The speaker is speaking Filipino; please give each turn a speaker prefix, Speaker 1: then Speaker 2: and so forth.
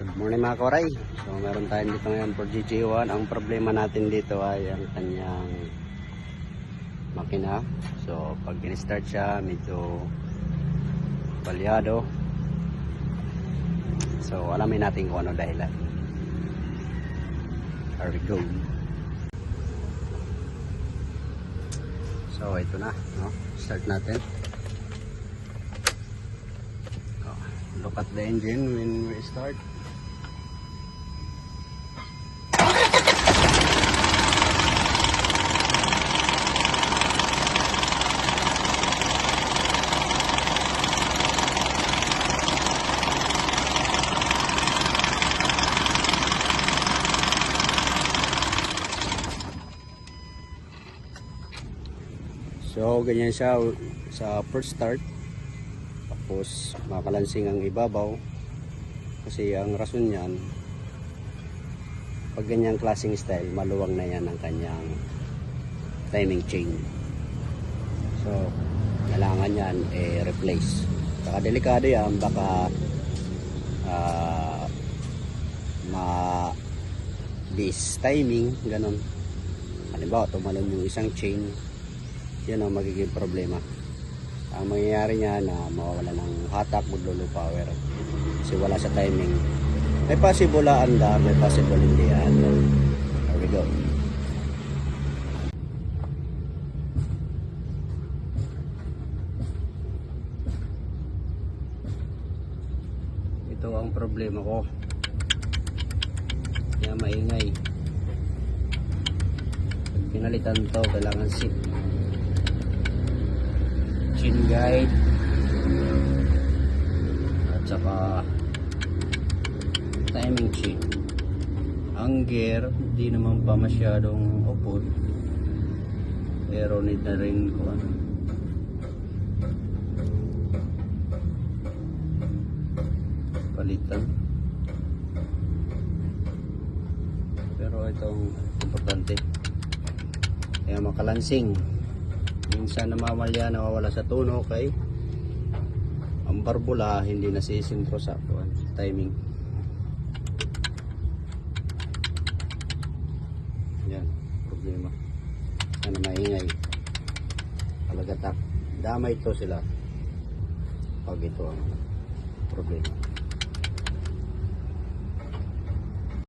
Speaker 1: Good morning mga koray. So meron tayo dito ngayon for GG1. Ang problema natin dito ay ang kanyang makina. So pag in-start siya medyo balyado. So alamin natin kung ano dahilan. Here we go. So ito na, no? Start natin. Look at the engine when we start. So ganyan siya sa first start. Tapos makalansing ang ibabaw. Kasi ang rason niyan, pag ganyang klaseng style, maluwang na yan ang kanyang timing chain. So kailangan yan replace. Saka delikado yan, baka ma-dis timing, ganun. Halimbawa tumalon yung isang chain, yan ang magiging problema. Ang mangyayari niya na mawawala ng hatak, maglolo power kasi wala sa timing. May possible andar, may possible hindi andar. There we go. Ito ang problema ko, kaya maingay. Pag pinalitan to, kailangan seat chain guide at saka timing chain. Ang gear hindi naman pa masyadong upod, pero need na rin ko palitan. Pero itong importante, kaya makalansing. Minsan namamalya, nawawala sa tuno kay ang barbula hindi nasisintro sa timing. Yan, problema. Sana maingay. Kalagatak. Damay ito sila pag ito ang problema.